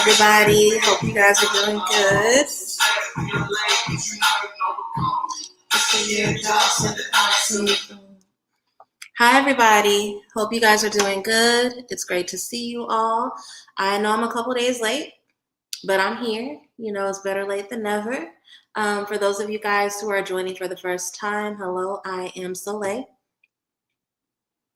everybody. Hope you guys are doing good. Hi, everybody. Hope you guys are doing good. It's great to see you all. I know I'm a couple days late, but I'm here. You know, it's better late than never. For those of you guys who are joining for the first time, hello, I am Soleil.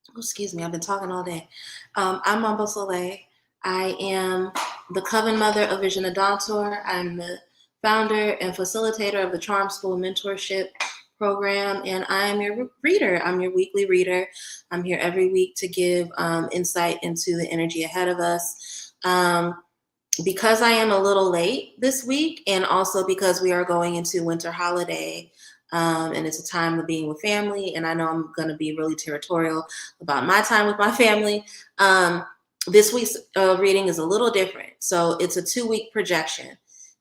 Oh, excuse me, I've been talking all day. I'm Mambo Soleil. I am the Coven Mother of Vision Adontor. I'm the founder and facilitator of the Charm School Mentorship Program, and I'm your reader. I'm your weekly reader. I'm here every week to give insight into the energy ahead of us. Because I am a little late this week, and also because we are going into winter holiday, and it's a time of being with family, and I know I'm going to be really territorial about my time with my family. This week's reading is a little different. So it's a 2-week projection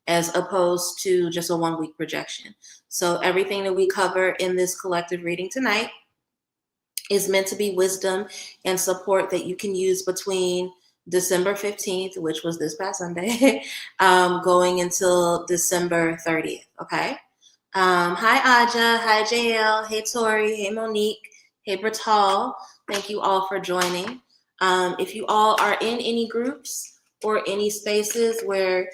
as opposed to just a 1-week projection. So everything that we cover in this collective reading tonight is meant to be wisdom and support that you can use between December 15th, which was this past Sunday, going until December 30th, okay? Hi, Aja. Hi, JL. Hey, Tori. Hey, Monique. Hey, Bertal. Thank you all for joining. If you all are in any groups or any spaces where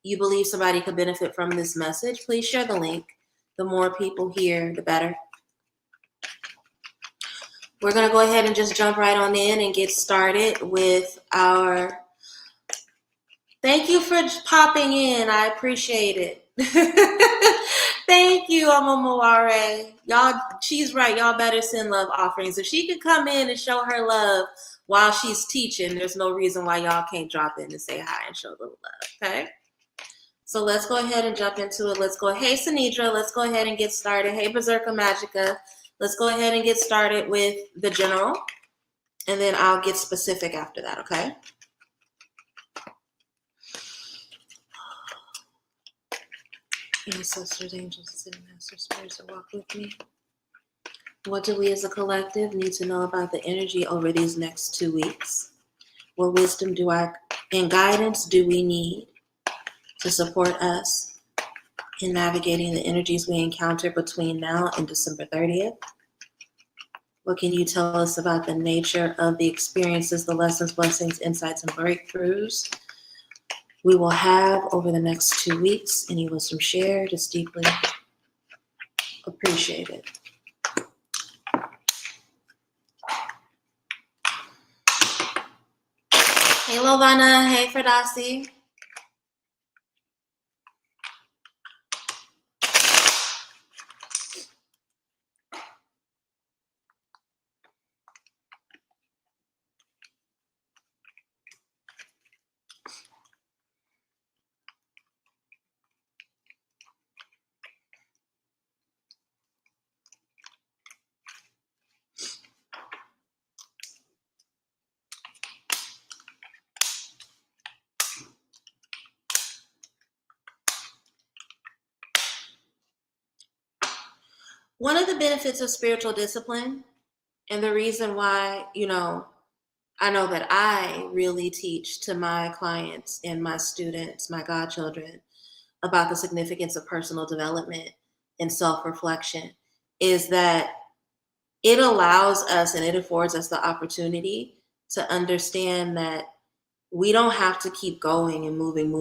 you believe somebody could benefit from this message, please share the link. The more people here, the better. We're going to go ahead and just jump right on in and get started with our... Thank you for popping in. I appreciate it. Thank you, Amamaware. Y'all, she's right. Y'all better send love offerings. If she could come in and show her love while she's teaching, there's no reason why y'all can't drop in and say hi and show a little love, okay? So let's go ahead and jump into it. Let's go. Hey, Sanidra, let's go ahead and get started. Hey, Berserka Magica, let's go ahead and get started with the general, and then I'll get specific after that, okay? Ancestors, angels, ascended masters, spirits that walk with me. What do we as a collective need to know about the energy over these next 2 weeks? What wisdom and guidance do we need to support us in navigating the energies we encounter between now and December 30th? What can you tell us about the nature of the experiences, the lessons, blessings, insights, and breakthroughs we will have over the next 2 weeks? Any wisdom shared is deeply appreciated. Hey, Lovana. Hey, Ferdasi. One of the benefits of spiritual discipline, and the reason why, I know that I really teach to my clients and my students, my godchildren, about the significance of personal development and self-reflection, is that it allows us and it affords us the opportunity to understand that we don't have to keep going and moving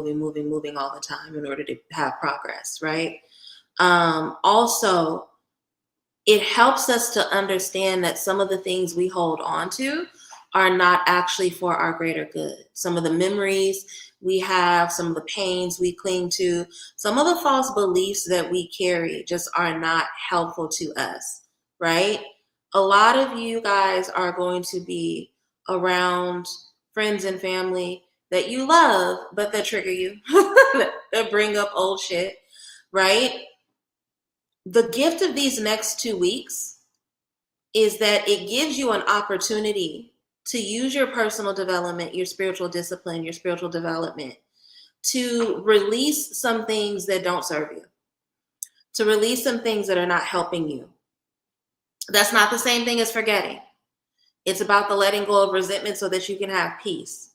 all the time in order to have progress, right? Also, it helps us to understand that some of the things we hold on to are not actually for our greater good. Some of the memories we have, some of the pains we cling to, some of the false beliefs that we carry just are not helpful to us, right? A lot of you guys are going to be around friends and family that you love, but that trigger you, that bring up old shit, right? The gift of these next 2 weeks is that it gives you an opportunity to use your personal development, your spiritual discipline, your spiritual development, to release some things that don't serve you, to release some things that are not helping you. That's not the same thing as forgetting. It's about the letting go of resentment so that you can have peace,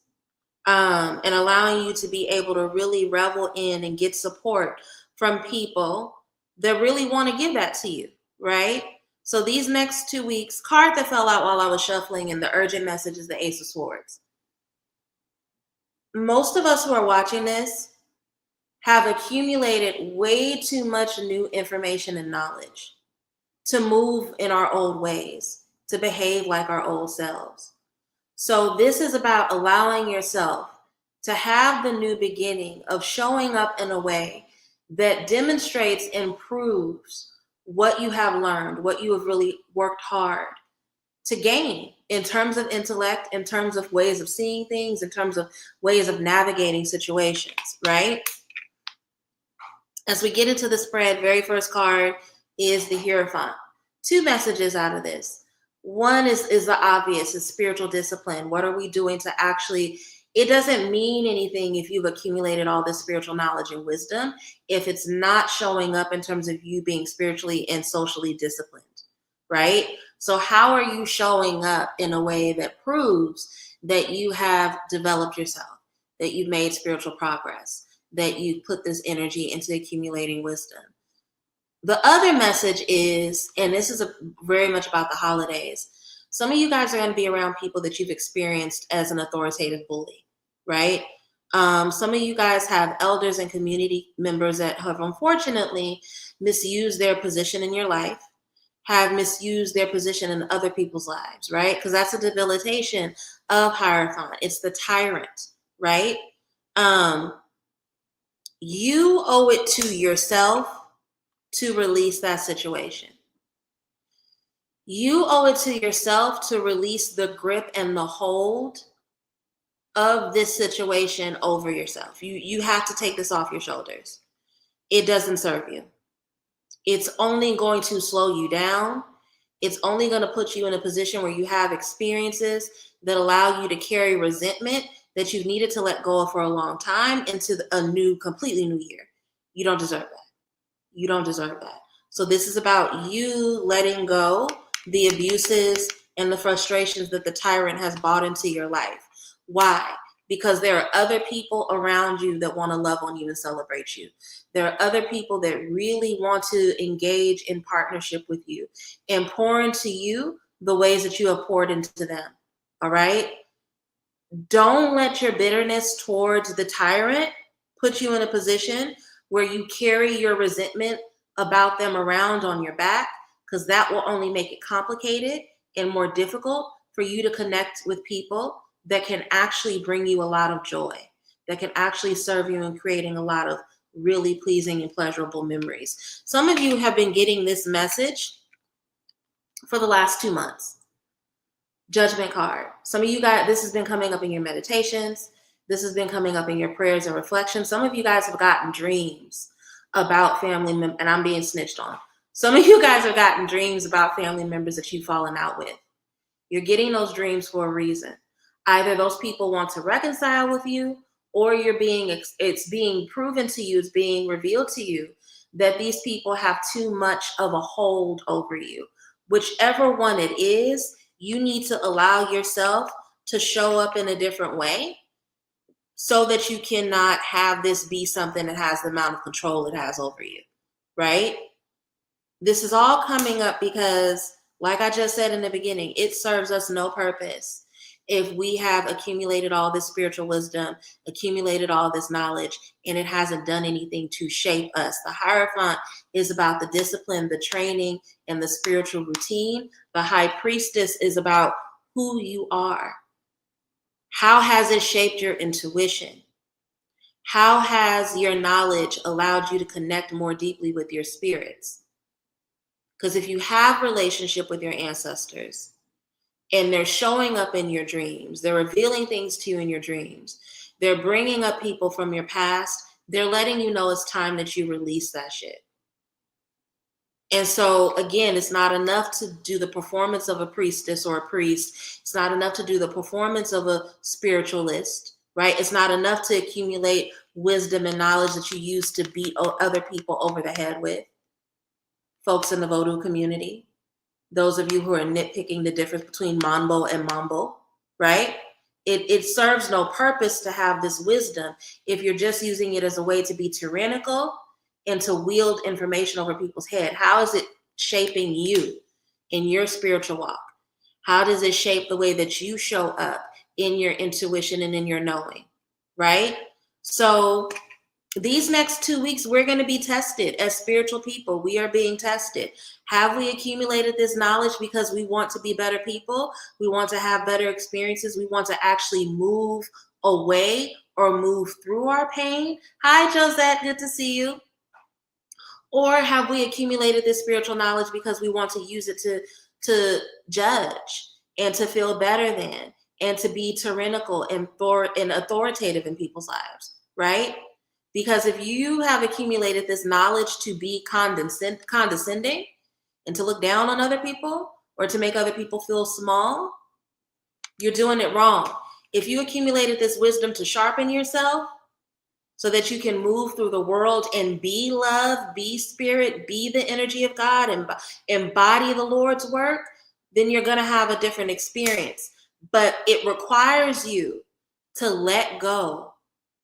and allowing you to be able to really revel in and get support from people that really want to give that to you, right? So these next 2 weeks, card that fell out while I was shuffling in the urgent message is the Ace of Swords. Most of us who are watching this have accumulated way too much new information and knowledge to move in our old ways, to behave like our old selves. So this is about allowing yourself to have the new beginning of showing up in a way that demonstrates and proves what you have learned, what you have really worked hard to gain in terms of intellect, in terms of ways of seeing things, in terms of ways of navigating situations, right? As we get into the spread, very first card is the Hierophant. Two messages out of this. One is the obvious, is spiritual discipline. What are we doing to actually, it doesn't mean anything if you've accumulated all this spiritual knowledge and wisdom, if it's not showing up in terms of you being spiritually and socially disciplined, right? So how are you showing up in a way that proves that you have developed yourself, that you've made spiritual progress, that you put this energy into accumulating wisdom? The other message is, and this is very much about the holidays, some of you guys are going to be around people that you've experienced as an authoritative bully, right? Some of you guys have elders and community members that have unfortunately misused their position in your life, have misused their position in other people's lives, right? Because that's a debilitation of Hierophant. It's the tyrant, right? You owe it to yourself to release that situation. You owe it to yourself to release the grip and the hold of this situation over yourself. You have to take this off your shoulders. It doesn't serve you. It's only going to slow you down. It's only going to put you in a position where you have experiences that allow you to carry resentment that you've needed to let go of for a long time into a completely new year. You don't deserve that. You don't deserve that. So this is about you letting go the abuses and the frustrations that the tyrant has brought into your life. Why? Because there are other people around you that want to love on you and celebrate you. There are other people that really want to engage in partnership with you and pour into you the ways that you have poured into them. All right? Don't let your bitterness towards the tyrant put you in a position where you carry your resentment about them around on your back, because that will only make it complicated and more difficult for you to connect with people that can actually bring you a lot of joy, that can actually serve you in creating a lot of really pleasing and pleasurable memories. Some of you have been getting this message for the last 2 months. Judgment card. Some of you guys, this has been coming up in your meditations. This has been coming up in your prayers and reflections. Some of you guys have gotten dreams about family members, and I'm being snitched on. Some of you guys have gotten dreams about family members that you've fallen out with. You're getting those dreams for a reason. Either those people want to reconcile with you, or it's being proven to you, it's being revealed to you that these people have too much of a hold over you. Whichever one it is, you need to allow yourself to show up in a different way so that you cannot have this be something that has the amount of control it has over you, right? This is all coming up because, like I just said in the beginning, it serves us no purpose if we have accumulated all this spiritual wisdom, accumulated all this knowledge, and it hasn't done anything to shape us. The Hierophant is about the discipline, the training, and the spiritual routine. The High Priestess is about who you are. How has it shaped your intuition? How has your knowledge allowed you to connect more deeply with your spirits? Because if you have relationship with your ancestors and they're showing up in your dreams, they're revealing things to you in your dreams, they're bringing up people from your past, they're letting you know it's time that you release that shit. And so, again, it's not enough to do the performance of a priestess or a priest. It's not enough to do the performance of a spiritualist, right? It's not enough to accumulate wisdom and knowledge that you use to beat other people over the head with. Folks in the Vodou community, those of you who are nitpicking the difference between Mambo and Mambo, right? It serves no purpose to have this wisdom if you're just using it as a way to be tyrannical and to wield information over people's head. How is it shaping you in your spiritual walk? How does it shape the way that you show up in your intuition and in your knowing, right? So these next 2 weeks, we're going to be tested as spiritual people. We are being tested. Have we accumulated this knowledge because we want to be better people? We want to have better experiences. We want to actually move away or move through our pain. Hi, Josette. Good to see you. Or have we accumulated this spiritual knowledge because we want to use it to judge and to feel better than and to be tyrannical and authoritative in people's lives, right? Because if you have accumulated this knowledge to be condescending and to look down on other people or to make other people feel small, you're doing it wrong. If you accumulated this wisdom to sharpen yourself so that you can move through the world and be love, be spirit, be the energy of God, and embody the Lord's work, then you're going to have a different experience. But it requires you to let go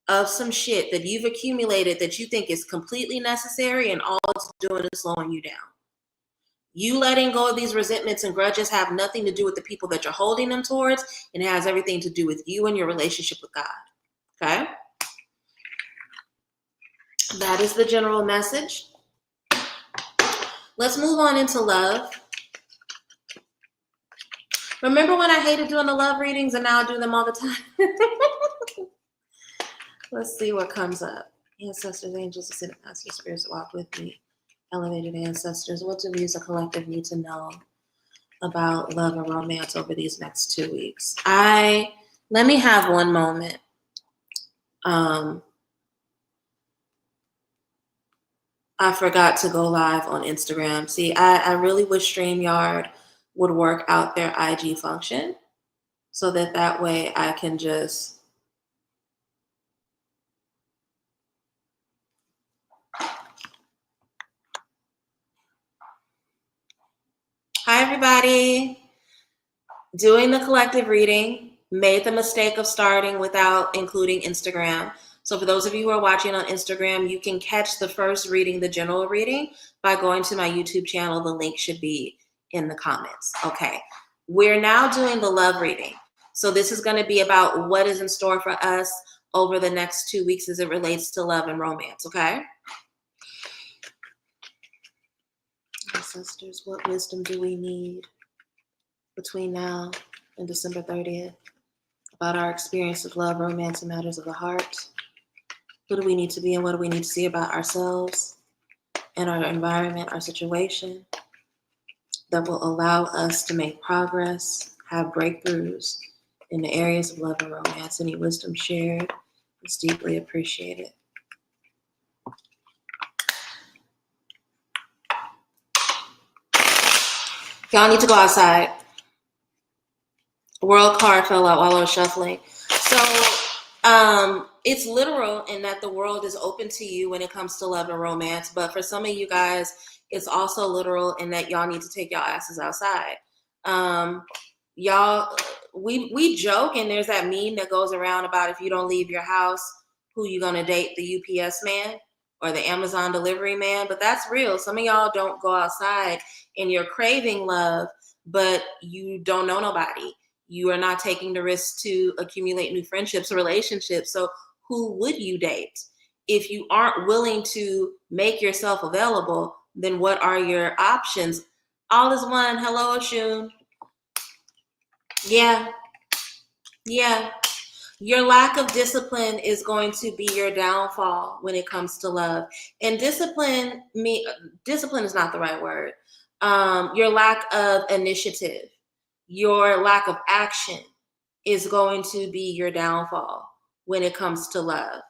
of some shit that you've accumulated that you think is completely necessary, and all it's doing is slowing you down. You letting go of these resentments and grudges have nothing to do with the people that you're holding them towards, and it has everything to do with you and your relationship with God. Okay? That is the general message. Let's move on into love. Remember when I hated doing the love readings and now I do them all the time? Let's see what comes up. Ancestors, angels, ascended masters, spirits that walk with me. Elevated ancestors, what do we as a collective need to know about love and romance over these next 2 weeks? Let me have one moment. I forgot to go live on Instagram. See, I really wish StreamYard would work out their IG function so that way I can just Hi, everybody. Doing the collective reading, made the mistake of starting without including Instagram. So for those of you who are watching on Instagram, you can catch the first reading, the general reading, by going to my YouTube channel. The link should be in the comments. Okay. We're now doing the love reading. So this is going to be about what is in store for us over the next 2 weeks as it relates to love and romance. Okay. Ancestors, what wisdom do we need between now and December 30th about our experience of love, romance, and matters of the heart? Who do we need to be and what do we need to see about ourselves and our environment, our situation, that will allow us to make progress, have breakthroughs in the areas of love and romance? Any wisdom shared is deeply appreciated. Y'all need to go outside. World card fell out while I was shuffling. So it's literal in that the world is open to you when it comes to love and romance. But for some of you guys, it's also literal in that y'all need to take y'all asses outside. Y'all, we joke, and there's that meme that goes around about if you don't leave your house, who you gonna date, the UPS man or the Amazon delivery man? But that's real. Some of y'all don't go outside and you're craving love, but you don't know nobody. You are not taking the risk to accumulate new friendships or relationships. So who would you date? If you aren't willing to make yourself available, then what are your options? All is one. Hello, Oshun. Yeah. Your lack of discipline is going to be your downfall when it comes to love. And discipline is not the right word. Your lack of initiative, your lack of action is going to be your downfall when it comes to love.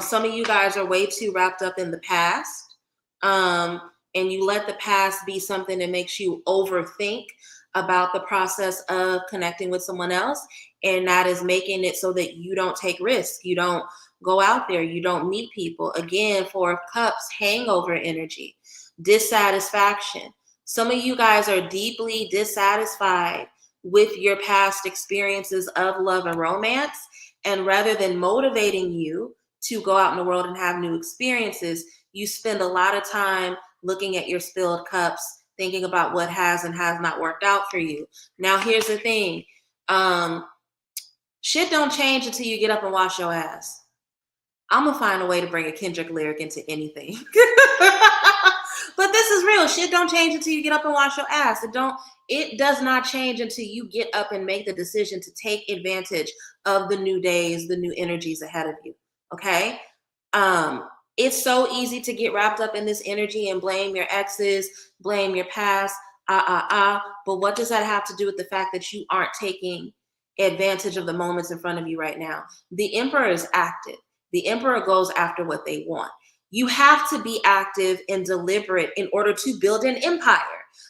Some of you guys are way too wrapped up in the past, and you let the past be something that makes you overthink about the process of connecting with someone else, and that is making it so that you don't take risks, you don't go out there, you don't meet people. Again, Four of Cups, hangover energy, dissatisfaction. Some of you guys are deeply dissatisfied with your past experiences of love and romance. And rather than motivating you to go out in the world and have new experiences, you spend a lot of time looking at your spilled cups, thinking about what has and has not worked out for you. Now, here's the thing. Shit don't change until you get up and wash your ass. I'm gonna find a way to bring a Kendrick lyric into anything. But this is real. Shit don't change until you get up and wash your ass. It does not change until you get up and make the decision to take advantage of the new days, the new energies ahead of you. Okay? It's so easy to get wrapped up in this energy and blame your exes, blame your past, but what does that have to do with the fact that you aren't taking advantage of the moments in front of you right now? The emperor is active. The emperor goes after what they want. You have to be active and deliberate in order to build an empire.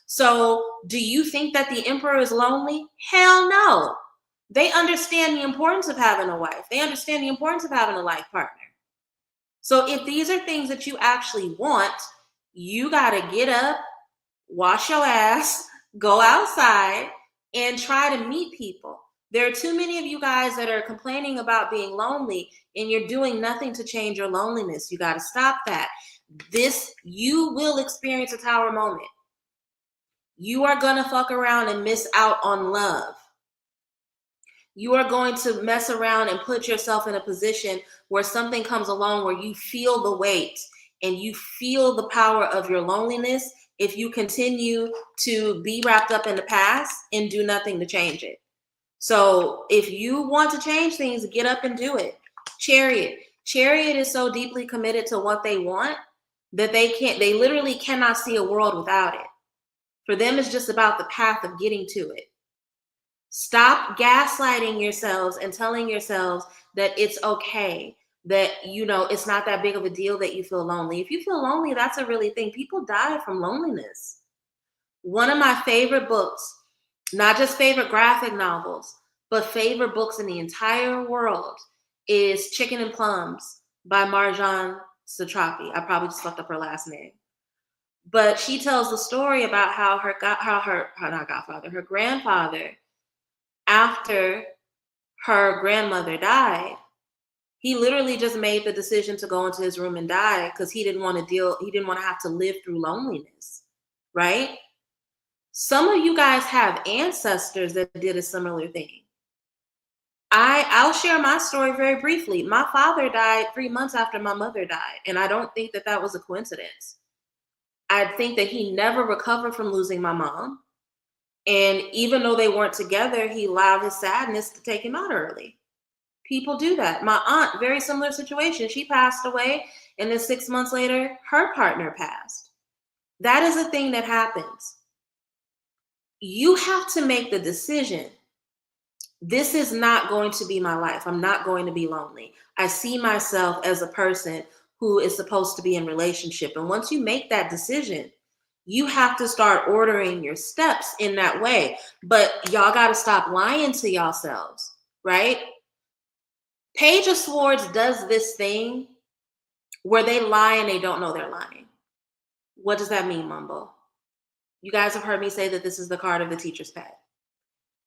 So do you think that the emperor is lonely? Hell no. They understand the importance of having a wife. They understand the importance of having a life partner. So if these are things that you actually want, you got to get up, wash your ass, go outside, and try to meet people. There are too many of you guys that are complaining about being lonely, and you're doing nothing to change your loneliness. You got to stop that. You will experience a tower moment. You are going to fuck around and miss out on love. You are going to mess around and put yourself in a position where something comes along where you feel the weight and you feel the power of your loneliness if you continue to be wrapped up in the past and do nothing to change it. So if you want to change things, get up and do it. Chariot is so deeply committed to what they want that they literally cannot see a world without it. For them, it's just about the path of getting to it. Stop gaslighting yourselves and telling yourselves that it's okay, that, it's not that big of a deal that you feel lonely. If you feel lonely, that's a really thing. People die from loneliness. One of my favorite books, not just favorite graphic novels, but favorite books in the entire world, is Chicken and Plums by Marjane Satrapi. I probably just fucked up her last name. But she tells the story about how her grandfather, after her grandmother died, he literally just made the decision to go into his room and die because he didn't want to have to live through loneliness, right? Some of you guys have ancestors that did a similar thing. I'll share my story very briefly. My father died 3 months after my mother died, and I don't think that was a coincidence. I think that he never recovered from losing my mom. And even though they weren't together, he allowed his sadness to take him out early. People do that. My aunt, very similar situation. She passed away, and then 6 months later, her partner passed. That is a thing that happens. You have to make the decision. This is not going to be my life. I'm not going to be lonely. I see myself as a person who is supposed to be in relationship. And once you make that decision, you have to start ordering your steps in that way. But y'all got to stop lying to yourselves, right? Page of Swords does this thing where they lie and they don't know they're lying. What does that mean, Mambo? You guys have heard me say that this is the card of the teacher's pet.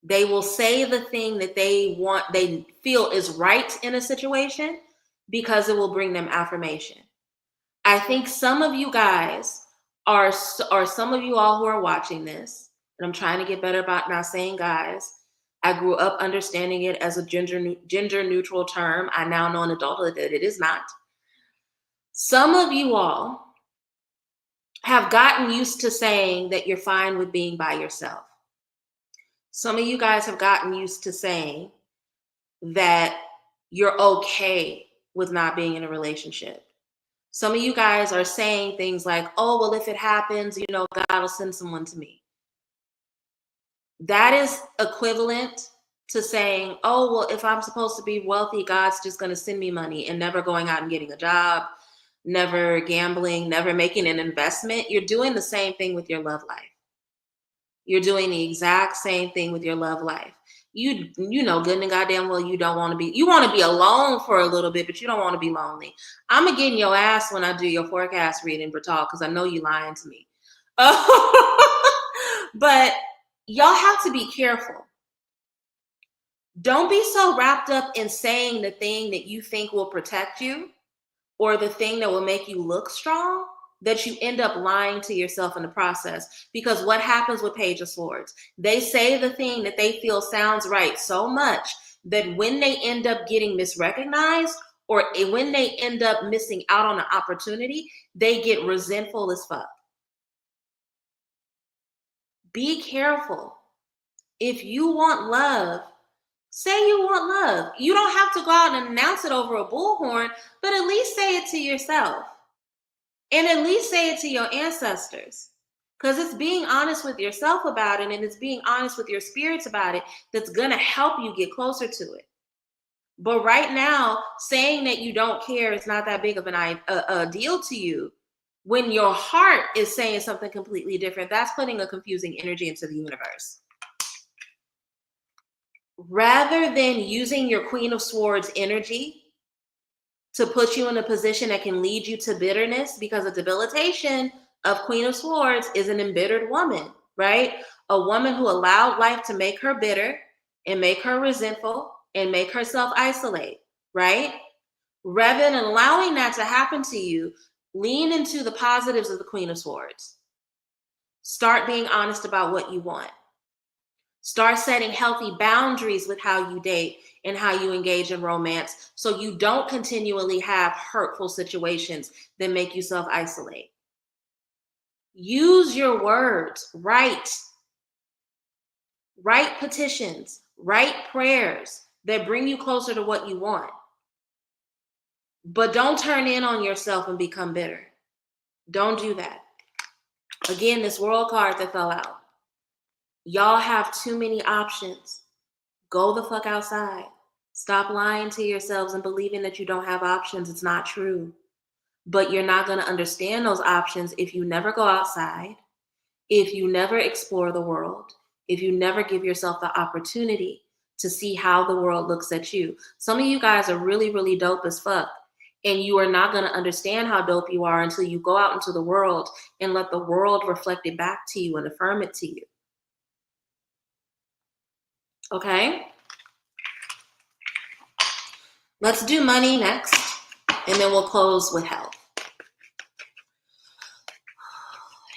They will say the thing that they feel is right in a situation because it will bring them affirmation. I think some of you guys are some of you all who are watching this, and I'm trying to get better about not saying guys. I grew up understanding it as a gender neutral term. I now know in adulthood that it is not. Some of you all have gotten used to saying that you're fine with being by yourself. Some of you guys have gotten used to saying that you're okay with not being in a relationship. Some of you guys are saying things like, oh, well, if it happens, God will send someone to me. That is equivalent to saying, oh, well, if I'm supposed to be wealthy, God's just going to send me money, and never going out and getting a job, never gambling, never making an investment. You're doing the same thing with your love life. You're doing the exact same thing with your love life. You know good and goddamn well you want to be alone for a little bit, but you don't want to be lonely. I'm going to get in your ass when I do your forecast reading, Bertal, because I know you lying to me. But y'all have to be careful. Don't be so wrapped up in saying the thing that you think will protect you or the thing that will make you look strong that you end up lying to yourself in the process. Because what happens with Page of Swords? They say the thing that they feel sounds right so much that when they end up getting misrecognized or when they end up missing out on an opportunity, they get resentful as fuck. Be careful. If you want love, say you want love. You don't have to go out and announce it over a bullhorn, but at least say it to yourself. And at least say it to your ancestors. Because it's being honest with yourself about it and it's being honest with your spirits about it that's going to help you get closer to it. But right now, saying that you don't care is not that big of a deal to you. When your heart is saying something completely different, that's putting a confusing energy into the universe. Rather than using your Queen of Swords energy to put you in a position that can lead you to bitterness, because a debilitation of Queen of Swords is an embittered woman, right? A woman who allowed life to make her bitter and make her resentful and make herself isolate, right? Rather than allowing that to happen to you, lean into the positives of the Queen of Swords. Start being honest about what you want. Start setting healthy boundaries with how you date and how you engage in romance so you don't continually have hurtful situations that make you self-isolate. Use your words. Write petitions. Write prayers that bring you closer to what you want. But don't turn in on yourself and become bitter. Don't do that. Again, this World card that fell out. Y'all have too many options. Go the fuck outside. Stop lying to yourselves and believing that you don't have options. It's not true. But you're not going to understand those options if you never go outside, if you never explore the world, if you never give yourself the opportunity to see how the world looks at you. Some of you guys are really, really dope as fuck. And you are not going to understand how dope you are until you go out into the world and let the world reflect it back to you and affirm it to you. Okay? Let's do money next, and then we'll close with health.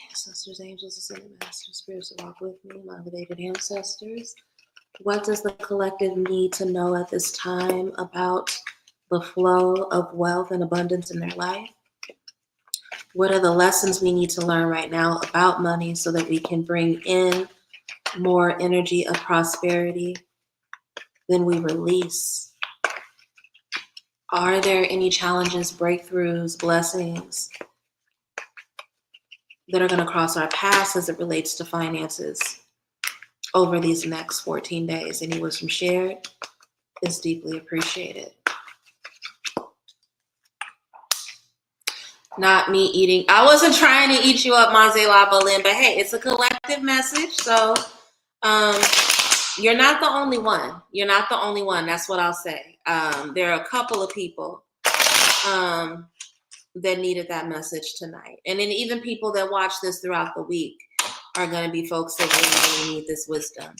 Ancestors, angels, ascended masters, spirits that walk with me, my elevated ancestors. What does the collective need to know at this time about the flow of wealth and abundance in their life? What are the lessons we need to learn right now about money so that we can bring in more energy of prosperity than we release? Are there any challenges, breakthroughs, blessings that are going to cross our paths as it relates to finances over these next 14 days? Any wisdom shared is deeply appreciated. Not me eating. I wasn't trying to eat you up, Mazela Berlin, but hey, it's a collective message. So you're not the only one. You're not the only one. That's what I'll say. There are a couple of people that needed that message tonight. And then even people that watch this throughout the week are going to be folks that really, really need this wisdom.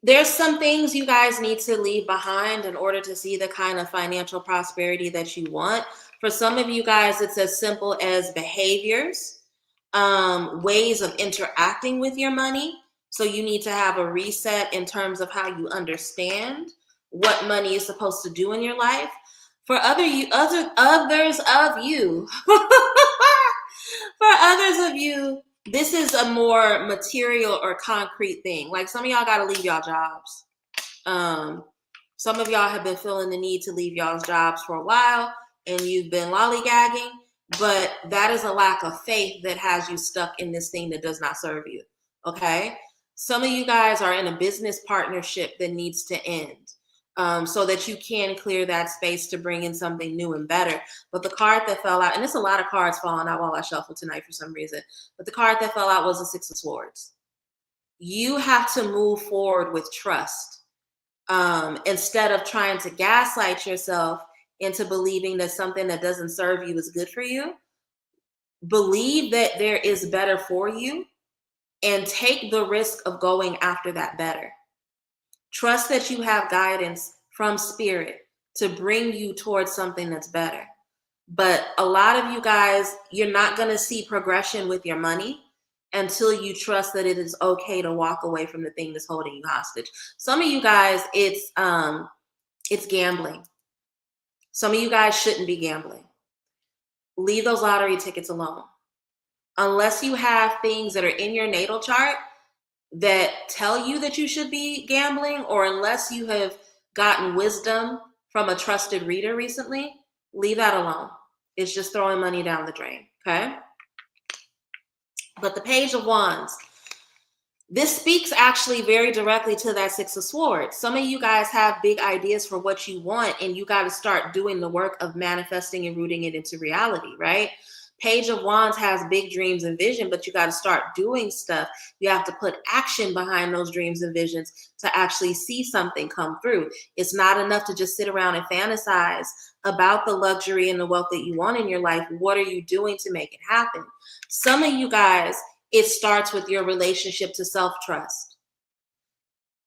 There's some things you guys need to leave behind in order to see the kind of financial prosperity that you want. For some of you guys, it's as simple as behaviors, ways of interacting with your money. So you need to have a reset in terms of how you understand what money is supposed to do in your life. For others of you, this is a more material or concrete thing. Like some of y'all got to leave y'all jobs. Some of y'all have been feeling the need to leave y'all's jobs for a while and you've been lollygagging, but that is a lack of faith that has you stuck in this thing that does not serve you. Okay? Some of you guys are in a business partnership that needs to end. So that you can clear that space to bring in something new and better. But the card that fell out, and there's a lot of cards falling out while I shuffle tonight for some reason, but the card that fell out was the Six of Swords. You have to move forward with trust instead of trying to gaslight yourself into believing that something that doesn't serve you is good for you. Believe that there is better for you and take the risk of going after that better. Trust that you have guidance from spirit to bring you towards something that's better. But a lot of you guys, you're not going to see progression with your money until you trust that it is okay to walk away from the thing that's holding you hostage. Some of you guys, it's gambling. Some of you guys shouldn't be gambling. Leave those lottery tickets alone. Unless you have things that are in your natal chart that tell you that you should be gambling, or unless you have gotten wisdom from a trusted reader recently, leave that alone. It's just throwing money down the drain, okay? But the Page of Wands, this speaks actually very directly to that Six of Swords. Some of you guys have big ideas for what you want, and you got to start doing the work of manifesting and rooting it into reality, right? Page of Wands has big dreams and vision, but you got to start doing stuff. You have to put action behind those dreams and visions to actually see something come through. It's not enough to just sit around and fantasize about the luxury and the wealth that you want in your life. What are you doing to make it happen? Some of you guys, it starts with your relationship to self-trust.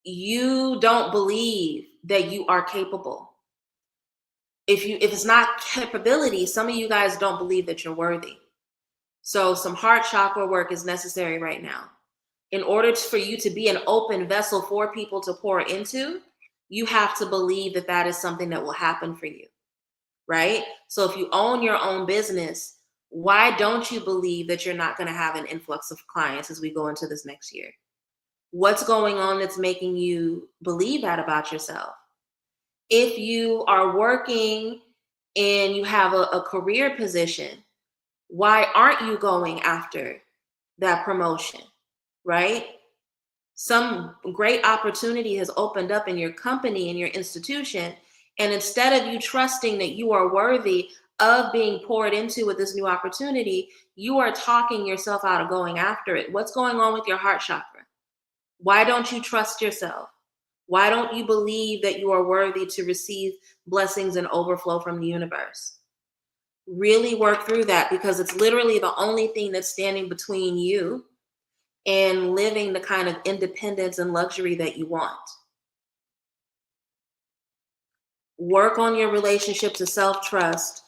You don't believe that you are capable. If it's not capability, some of you guys don't believe that you're worthy. So some heart chakra work is necessary right now. In order for you to be an open vessel for people to pour into, you have to believe that that is something that will happen for you, right? So if you own your own business, why don't you believe that you're not going to have an influx of clients as we go into this next year? What's going on that's making you believe that about yourself? If you are working and you have a career position, why aren't you going after that promotion, right? Some great opportunity has opened up in your company, in your institution, and instead of you trusting that you are worthy of being poured into with this new opportunity, you are talking yourself out of going after it. What's going on with your heart chakra? Why don't you trust yourself? Why don't you believe that you are worthy to receive blessings and overflow from the universe? Really work through that, because it's literally the only thing that's standing between you and living the kind of independence and luxury that you want. Work on your relationship to self-trust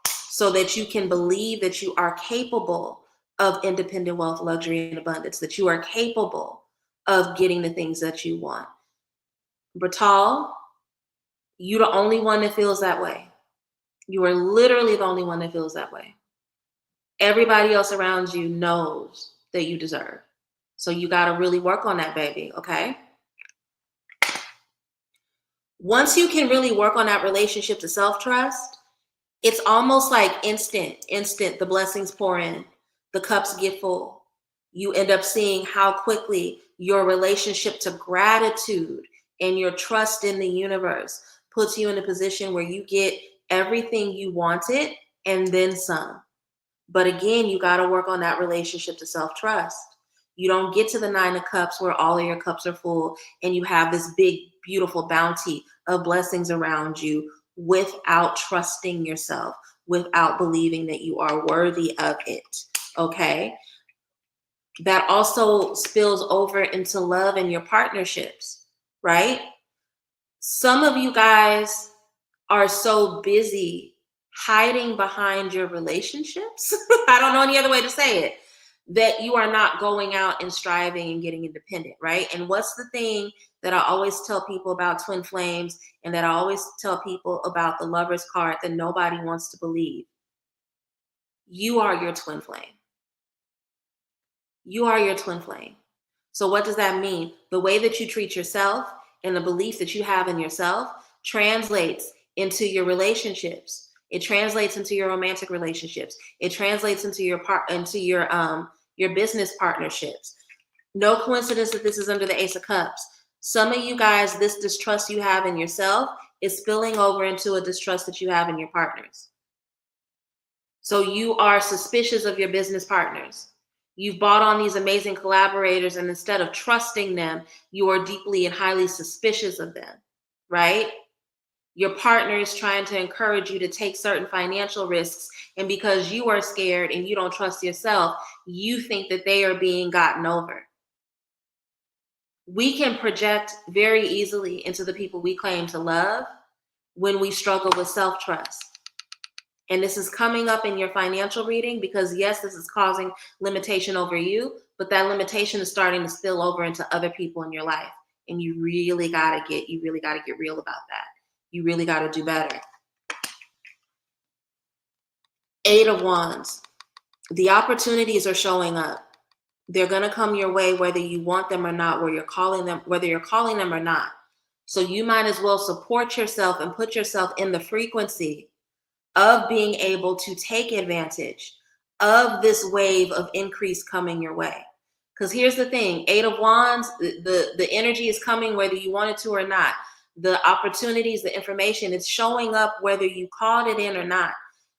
so that you can believe that you are capable of independent wealth, luxury, and abundance, that you are capable of getting the things that you want. Bertal, you're the only one that feels that way. You are literally the only one that feels that way. Everybody else around you knows that you deserve. So you got to really work on that, baby, okay? Once you can really work on that relationship to self-trust, it's almost like instant, the blessings pour in, the cups get full. You end up seeing how quickly your relationship to gratitude and your trust in the universe puts you in a position where you get everything you wanted and then some. But again, you got to work on that relationship to self-trust. You don't get to the Nine of Cups where all of your cups are full and you have this big, beautiful bounty of blessings around you without trusting yourself, without believing that you are worthy of it, okay? That also spills over into love and your partnerships, right? Some of you guys are so busy hiding behind your relationships, I don't know any other way to say it, that you are not going out and striving and getting independent, right? And what's the thing that I always tell people about twin flames, and that I always tell people about the Lover's card that nobody wants to believe? You are your twin flame. You are your twin flame. So what does that mean? The way that you treat yourself and the belief that you have in yourself translates into your relationships. It translates into your romantic relationships. It translates into your business partnerships. No coincidence that this is under the Ace of Cups. Some of you guys, this distrust you have in yourself is spilling over into a distrust that you have in your partners. So you are suspicious of your business partners. You've bought on these amazing collaborators, and instead of trusting them, you are deeply and highly suspicious of them, right? Your partner is trying to encourage you to take certain financial risks, and because you are scared and you don't trust yourself, you think that they are being gotten over. We can project very easily into the people we claim to love when we struggle with self-trust. And this is coming up in your financial reading because, yes, this is causing limitation over you, but that limitation is starting to spill over into other people in your life. And you really gotta get real about that. You really gotta do better. 8 of Wands. The opportunities are showing up. They're gonna come your way whether you want them or not, whether you're calling them or not. So you might as well support yourself and put yourself in the frequency of being able to take advantage of this wave of increase coming your way. Because here's the thing, 8 of Wands, the energy is coming whether you want it to or not. The opportunities, the information, it's showing up whether you called it in or not.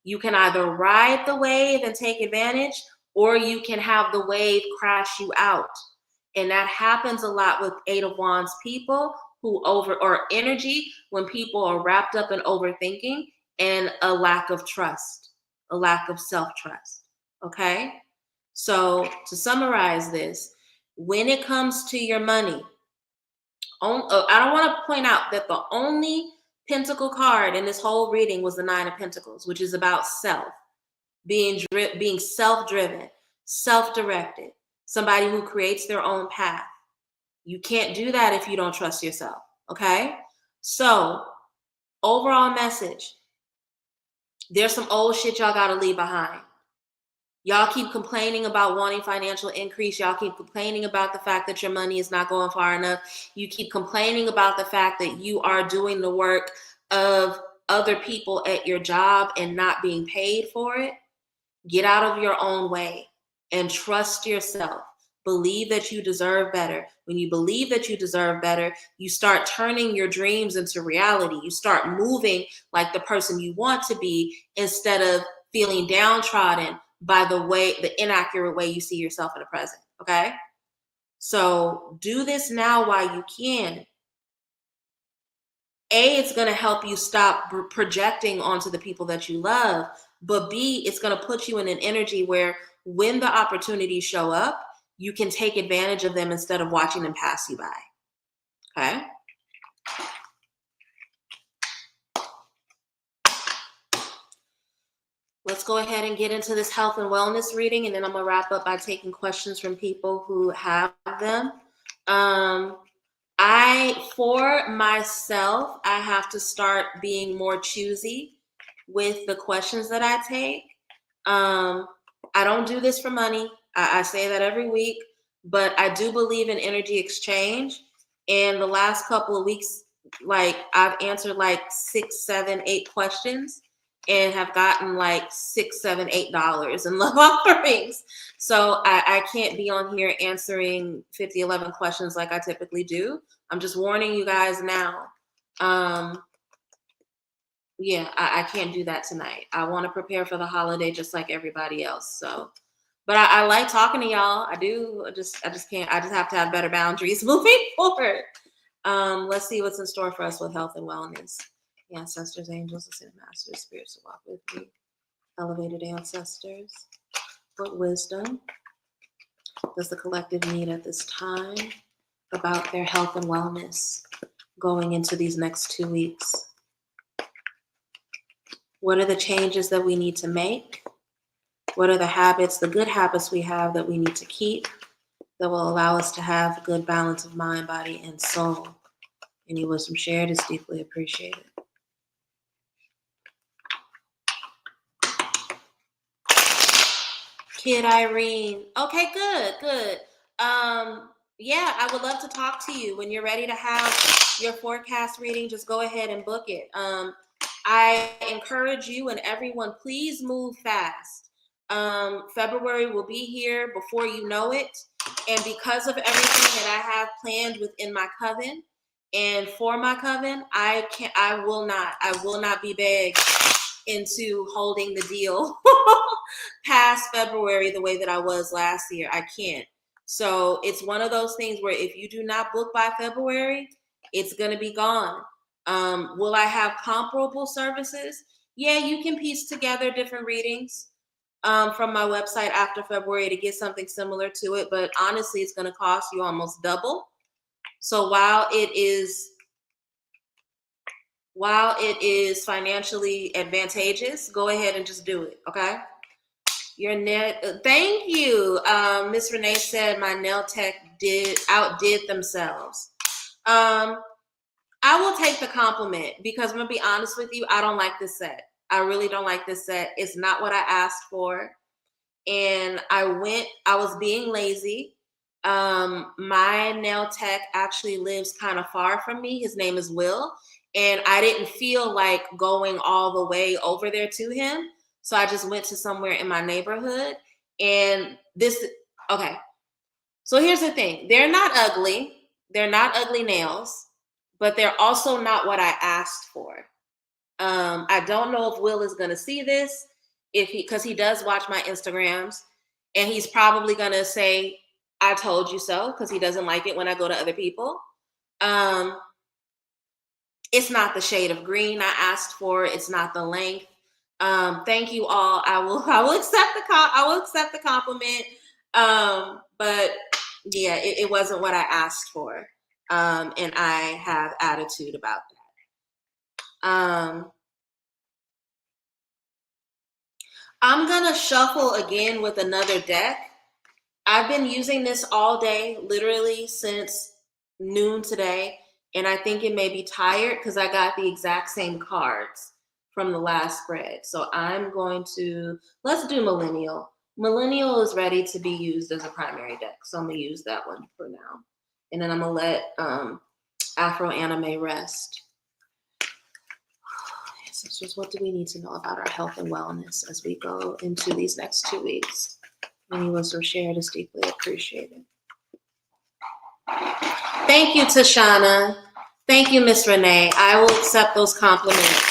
You can either ride the wave and take advantage, or you can have the wave crash you out. And that happens a lot with 8 of Wands people or energy when people are wrapped up in overthinking and a lack of trust, a lack of self-trust. Okay? So to summarize this, when it comes to your money, I don't want to point out that the only pentacle card in this whole reading was the 9 of Pentacles, which is about self, being self-driven, self-directed, somebody who creates their own path. You can't do that if you don't trust yourself, okay? So, overall message, there's some old shit y'all gotta leave behind. Y'all keep complaining about wanting financial increase. Y'all keep complaining about the fact that your money is not going far enough. You keep complaining about the fact that you are doing the work of other people at your job and not being paid for it. Get out of your own way and trust yourself. Believe that you deserve better. When you believe that you deserve better, you start turning your dreams into reality. You start moving like the person you want to be instead of feeling downtrodden by the inaccurate way you see yourself in the present. Okay? So do this now while you can. A, it's going to help you stop projecting onto the people that you love. But B, it's going to put you in an energy where when the opportunities show up, you can take advantage of them instead of watching them pass you by. Okay? Let's go ahead and get into this health and wellness reading, and then I'm going to wrap up by taking questions from people who have them. For myself, I have to start being more choosy with the questions that I take. I don't do this for money. I say that every week, but I do believe in energy exchange. And the last couple of weeks, like I've answered like 6, 7, 8 questions and have gotten like $6, $7, $8 in love offerings. So I can't be on here answering 50, 11 questions like I typically do. I'm just warning you guys now. Yeah, I can't do that tonight. I want to prepare for the holiday just like everybody else. So, but I like talking to y'all. I do. I just can't. I just have to have better boundaries moving forward. Let's see what's in store for us with health and wellness. Ancestors, angels, ascended masters, spirits to walk with me. Elevated ancestors. What wisdom does the collective need at this time about their health and wellness going into these next 2 weeks? What are the changes that we need to make? What are the habits, the good habits we have that we need to keep that will allow us to have a good balance of mind, body, and soul? Any wisdom shared is deeply appreciated. Kid Irene. Okay, good. Yeah, I would love to talk to you. When you're ready to have your forecast reading, just go ahead and book it. I encourage you and everyone, please move fast. February will be here before you know it. And because of everything that I have planned within my coven and for my coven, I will not be begged into holding the deal past February the way that I was last year. I can't. So it's one of those things where if you do not book by February, it's going to be gone. Will I have comparable services? Yeah, you can piece together different readings from my website after February to get something similar to it. But honestly, it's going to cost you almost double So while it is financially advantageous, go ahead and just do it, okay? Your net, thank you. Miss Renee said my nail tech outdid themselves. I will take the compliment because I'm gonna be honest with you, I don't like this set. I really don't like this set. It's not what I asked for. And I was being lazy. My nail tech actually lives kind of far from me. His name is Will. And I didn't feel like going all the way over there to him. So I just went to somewhere in my neighborhood. And okay. So here's the thing. They're not ugly. They're not ugly nails, but they're also not what I asked for. I don't know if Will is going to see this because he does watch my Instagrams, and he's probably going to say, I told you so, because he doesn't like it when I go to other people. It's not the shade of green I asked for. It's not the length. Thank you all. I will accept the compliment. But yeah, it wasn't what I asked for. And I have attitude about that. I'm gonna shuffle again with another deck. I've been using this all day, literally since noon today, and I think it may be tired because I got the exact same cards from the last spread. So let's do Millennial. Millennial is ready to be used as a primary deck, so I'm gonna use that one for now. And then I'm gonna let Afro Anime rest. Sisters, what do we need to know about our health and wellness as we go into these next 2 weeks? Any wisdom shared is deeply appreciated. Thank you, Tashana. Thank you, Miss Renee. I will accept those compliments.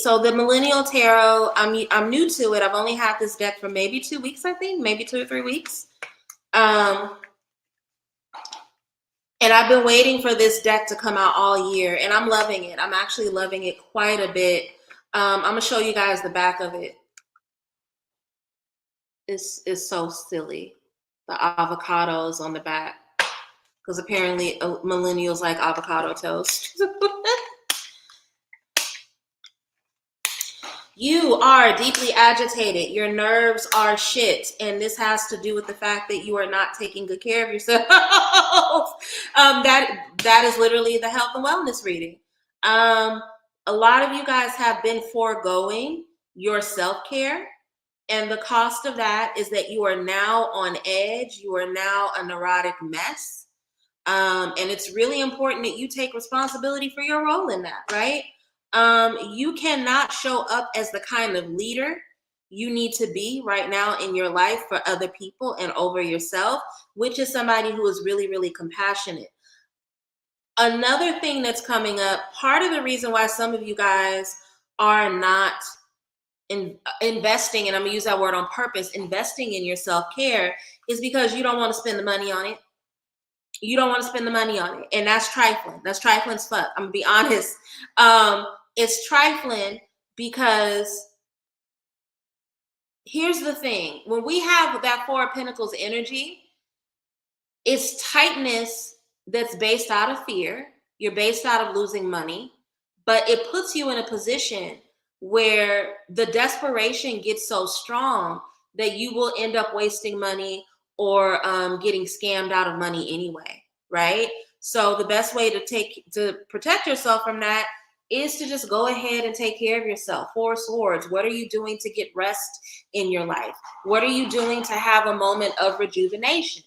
So the Millennial Tarot, I'm new to it. I've only had this deck for maybe 2 weeks, I think, maybe 2 or 3 weeks. And I've been waiting for this deck to come out all year, and I'm loving it. I'm actually loving it quite a bit. I'm gonna show you guys the back of it. It's so silly. The avocados on the back, because apparently millennials like avocado toast. You are deeply agitated. Your nerves are shit. And this has to do with the fact that you are not taking good care of yourself. That is literally the health and wellness reading. A lot of you guys have been foregoing your self-care. And the cost of that is that you are now on edge. You are now a neurotic mess. And it's really important that you take responsibility for your role in that, right? You cannot show up as the kind of leader you need to be right now in your life for other people and over yourself, which is somebody who is really, really compassionate. Another thing that's coming up, part of the reason why some of you guys are not investing, and I'm gonna use that word on purpose, investing in your self-care, is because you don't want to spend the money on it. You don't want to spend the money on it. And that's trifling. That's trifling as fuck. I'm gonna be honest. It's trifling because here's the thing. When we have that Four of Pentacles energy, it's tightness that's based out of fear. You're based out of losing money, but it puts you in a position where the desperation gets so strong that you will end up wasting money or getting scammed out of money anyway, right? So the best way to protect yourself from that is to just go ahead and take care of yourself. Four Swords. What are you doing to get rest in your life? What are you doing to have a moment of rejuvenation?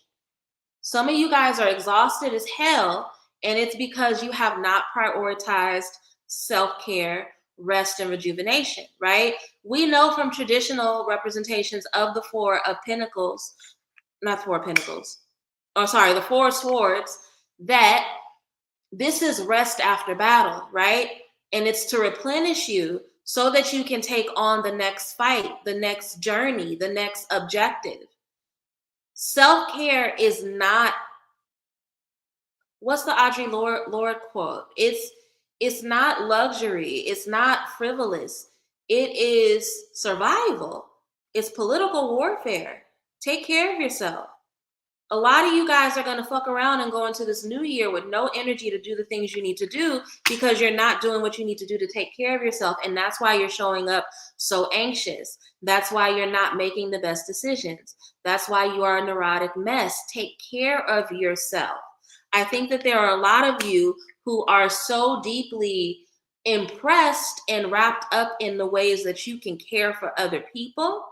Some of you guys are exhausted as hell, and it's because you have not prioritized self-care, rest, and rejuvenation, right? We know from traditional representations of the Four of Pentacles, not Four of Pentacles, the Four Swords, that this is rest after battle, right? And it's to replenish you so that you can take on the next fight, the next journey, the next objective. Self-care is not, what's the Audre Lorde quote? It's not luxury. It's not frivolous. It is survival. It's political warfare. Take care of yourself. A lot of you guys are going to fuck around and go into this new year with no energy to do the things you need to do because you're not doing what you need to do to take care of yourself. And that's why you're showing up so anxious. That's why you're not making the best decisions. That's why you are a neurotic mess. Take care of yourself. I think that there are a lot of you who are so deeply impressed and wrapped up in the ways that you can care for other people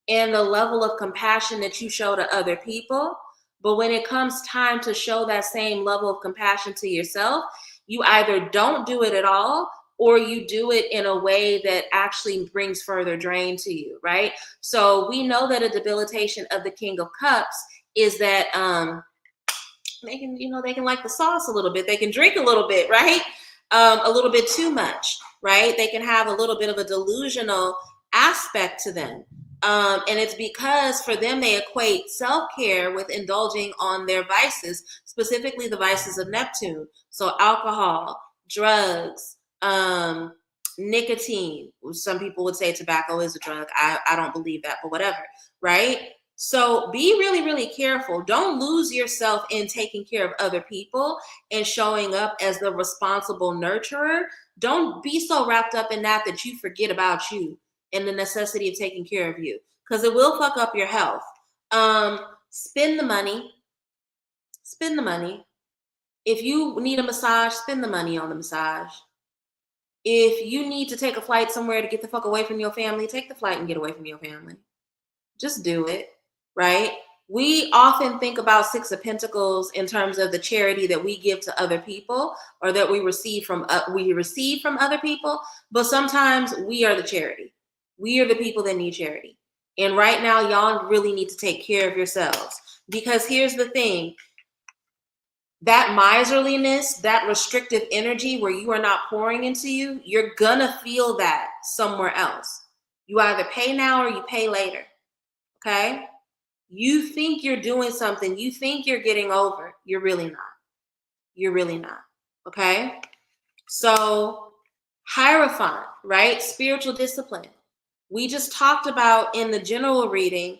and the level of compassion that you show to other people. But when it comes time to show that same level of compassion to yourself, you either don't do it at all or you do it in a way that actually brings further drain to you, right? So we know that a debilitation of the King of Cups is that they can like the sauce a little bit. They can drink a little bit, right? A little bit too much, right? They can have a little bit of a delusional aspect to them. And it's because for them, they equate self-care with indulging on their vices, specifically the vices of Neptune. So alcohol, drugs, nicotine. Some people would say tobacco is a drug. I don't believe that, but whatever, right? So be really, really careful. Don't lose yourself in taking care of other people and showing up as the responsible nurturer. Don't be so wrapped up in that you forget about you and the necessity of taking care of you, because it will fuck up your health. Spend the money. Spend the money. If you need a massage, spend the money on the massage. If you need to take a flight somewhere to get the fuck away from your family, take the flight and get away from your family. Just do it, right? We often think about Six of Pentacles in terms of the charity that we give to other people or that we receive from other people, but sometimes we are the charity. We are the people that need charity. And right now, y'all really need to take care of yourselves, because here's the thing. That miserliness, that restrictive energy where you are not pouring into you, you're gonna feel that somewhere else. You either pay now or you pay later. Okay? You think you're doing something, you think you're getting over. You're really not. You're really not. Okay? So, Hierophant, right? Spiritual discipline. We just talked about in the general reading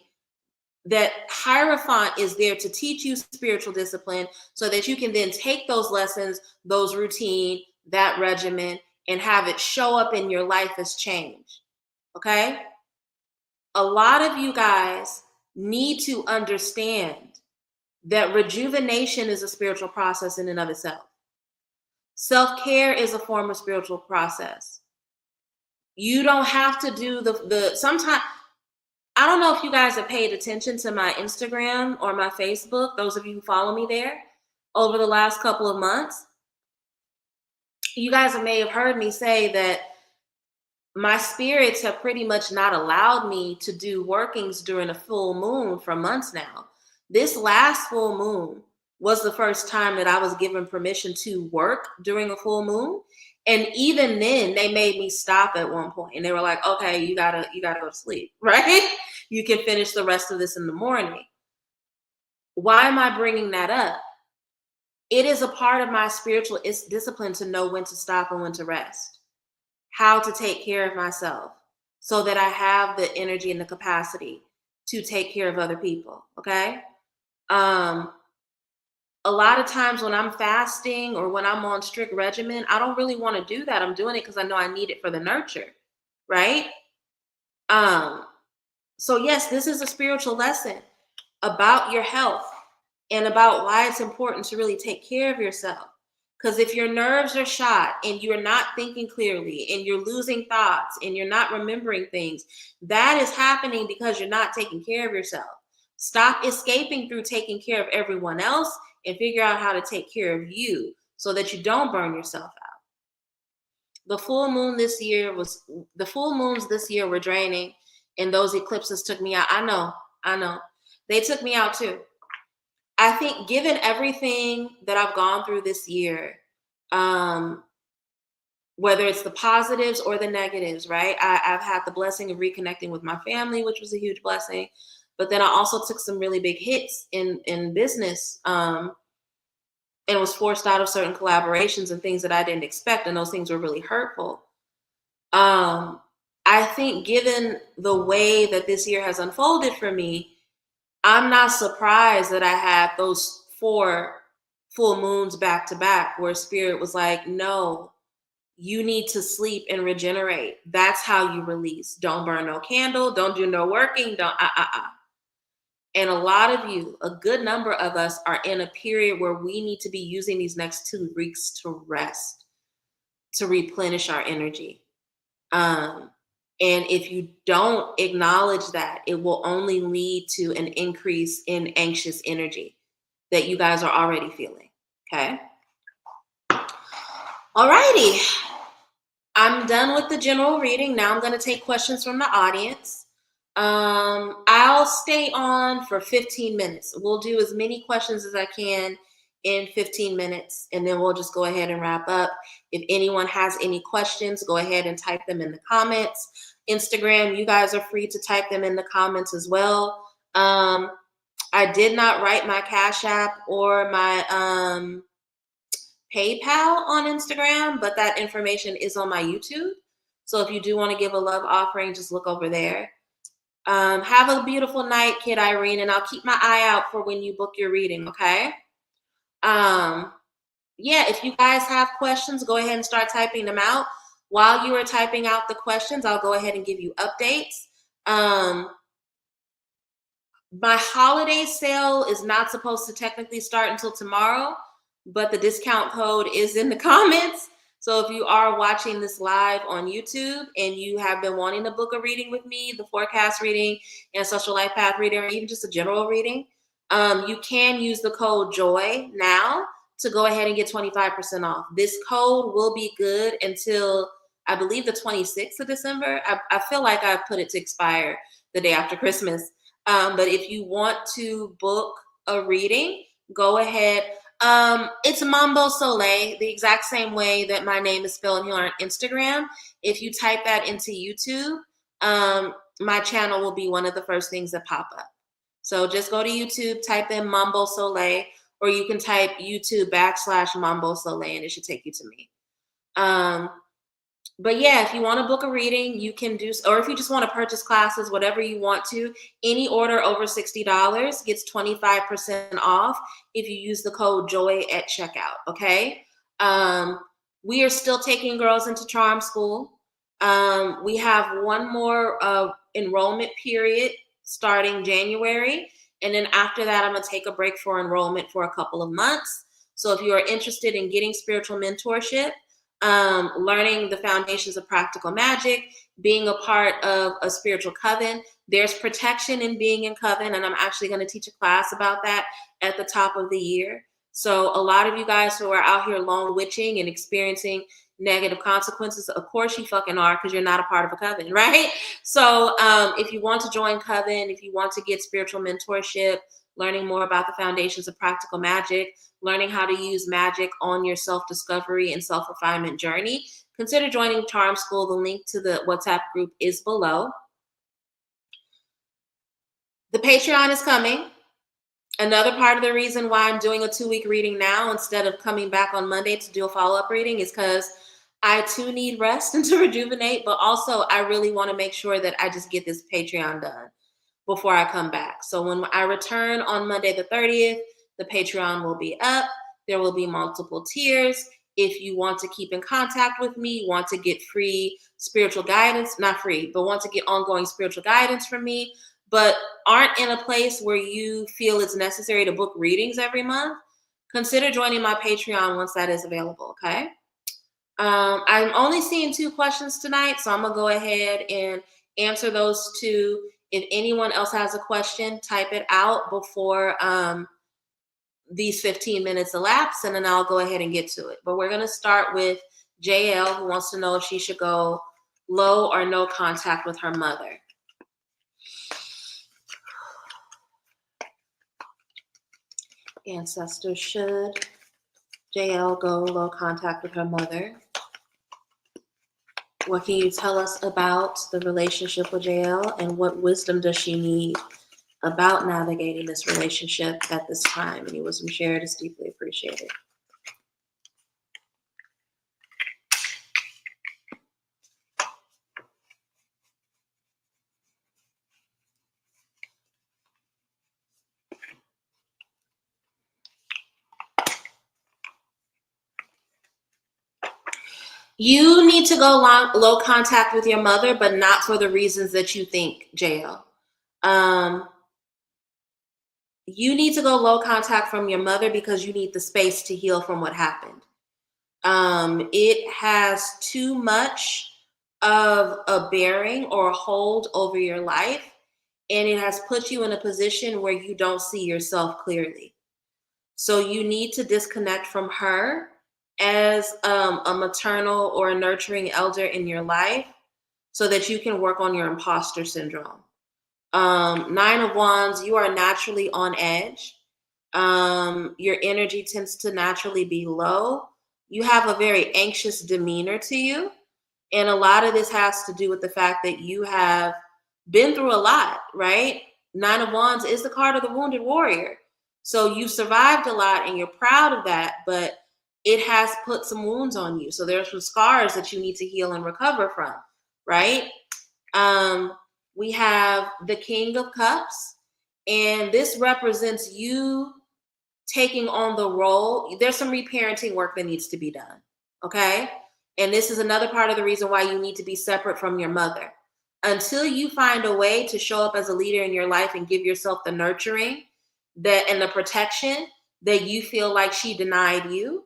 that Hierophant is there to teach you spiritual discipline so that you can then take those lessons, those routine, that regimen, and have it show up in your life as change. Okay? A lot of you guys need to understand that rejuvenation is a spiritual process in and of itself. Self-care is a form of spiritual process. You don't have to do sometimes, I don't know if you guys have paid attention to my Instagram or my Facebook, those of you who follow me there, over the last couple of months. You guys may have heard me say that my spirits have pretty much not allowed me to do workings during a full moon for months now. This last full moon was the first time that I was given permission to work during a full moon. And even then, they made me stop at one point. And they were like, okay, you gotta go to sleep, right? You can finish the rest of this in the morning. Why am I bringing that up? It is a part of my spiritual discipline to know when to stop and when to rest, how to take care of myself so that I have the energy and the capacity to take care of other people, okay? A lot of times when I'm fasting or when I'm on strict regimen, I don't really want to do that. I'm doing it because I know I need it for the nurture, right? So yes, this is a spiritual lesson about your health and about why it's important to really take care of yourself. Because if your nerves are shot and you're not thinking clearly and you're losing thoughts and you're not remembering things, that is happening because you're not taking care of yourself. Stop escaping through taking care of everyone else and figure out how to take care of you so that you don't burn yourself out. The full moons this year were draining, and those eclipses took me out. I know. They took me out too. I think given everything that I've gone through this year, whether it's the positives or the negatives, right? I've had the blessing of reconnecting with my family, which was a huge blessing. But then I also took some really big hits in business, and was forced out of certain collaborations and things that I didn't expect, and those things were really hurtful. I think given the way that this year has unfolded for me, I'm not surprised that I had those 4 full moons back to back where spirit was like, no, you need to sleep and regenerate. That's how you release. Don't burn no candle. Don't do no working. Don't. And a lot of you, a good number of us, are in a period where we need to be using these next 2 weeks to rest, to replenish our energy. And if you don't acknowledge that, it will only lead to an increase in anxious energy that you guys are already feeling. Okay. Alrighty. I'm done with the general reading. Now I'm going to take questions from the audience. I'll stay on for 15 minutes. We'll do as many questions as I can in 15 minutes, and then we'll just go ahead and wrap up. If anyone has any questions, go ahead and type them in the comments. Instagram, you guys are free to type them in the comments as well. I did not write my Cash App or my PayPal on Instagram, but that information is on my YouTube. So if you do want to give a love offering, just look over there. Have a beautiful night, Kid Irene, and I'll keep my eye out for when you book your reading, okay? Yeah, if you guys have questions, go ahead and start typing them out. While you are typing out the questions, I'll go ahead and give you updates. My holiday sale is not supposed to technically start until tomorrow, but the discount code is in the comments. So if you are watching this live on YouTube and you have been wanting to book a reading with me, the forecast reading and social life path reading, or even just a general reading, you can use the code JOY now to go ahead and get 25% off. This code will be good until, I believe, the 26th of December. I feel like I put it to expire the day after Christmas. But if you want to book a reading, go ahead. It's Mambo Soleil, the exact same way that my name is spelled here on Instagram. If you type that into YouTube, my channel will be one of the first things that pop up. So just go to YouTube, type in Mambo Soleil, or you can type YouTube /Mambo Soleil, and it should take you to me. But yeah, if you want to book a reading, you can do, or if you just want to purchase classes, whatever you want to, any order over $60 gets 25% off if you use the code JOY at checkout, okay? We are still taking girls into charm school. We have one more enrollment period starting January. And then after that, I'm going to take a break for enrollment for a couple of months. So if you are interested in getting spiritual mentorship, learning the foundations of practical magic, being a part of a spiritual coven, there's protection in being in coven. And I'm actually going to teach a class about that at the top of the year. So a lot of you guys who are out here lone witching and experiencing negative consequences, of course you fucking are, because you're not a part of a coven, right? So if you want to join coven, if you want to get spiritual mentorship, learning more about the foundations of practical magic, learning how to use magic on your self-discovery and self-refinement journey, consider joining Charm School. The link to the WhatsApp group is below. The Patreon is coming. Another part of the reason why I'm doing a 2-week reading now instead of coming back on Monday to do a follow-up reading is because I too need rest and to rejuvenate, but also I really want to make sure that I just get this Patreon done before I come back. So when I return on Monday the 30th, the Patreon will be up. There will be multiple tiers. If you want to keep in contact with me, want to get free spiritual guidance, not free, but want to get ongoing spiritual guidance from me, but aren't in a place where you feel it's necessary to book readings every month, consider joining my Patreon once that is available, okay? I'm only seeing 2 questions tonight, so I'm going to go ahead and answer those 2. If anyone else has a question, type it out before these 15 minutes elapse, and then I'll go ahead and get to it. But we're going to start with JL, who wants to know if she should go low or no contact with her mother. Ancestors, should JL go low contact with her mother? What can you tell us about the relationship with JL, and what wisdom does she need about navigating this relationship at this time. Any wisdom shared is deeply appreciated. You need to go low contact with your mother, but not for the reasons that you think, JL. You need to go low contact from your mother because you need the space to heal from what happened. It has too much of a bearing or a hold over your life, and it has put you in a position where you don't see yourself clearly. So you need to disconnect from her as a maternal or a nurturing elder in your life so that you can work on your imposter syndrome. 9 of Wands, you are naturally on edge. Your energy tends to naturally be low. You have a very anxious demeanor to you. And a lot of this has to do with the fact that you have been through a lot, right? 9 of Wands is the card of the wounded warrior. So you survived a lot and you're proud of that, but it has put some wounds on you. So there's some scars that you need to heal and recover from, right? We have the King of Cups, and this represents you taking on the role. There's some reparenting work that needs to be done, okay? And this is another part of the reason why you need to be separate from your mother. Until you find a way to show up as a leader in your life and give yourself the nurturing that and the protection that you feel like she denied you,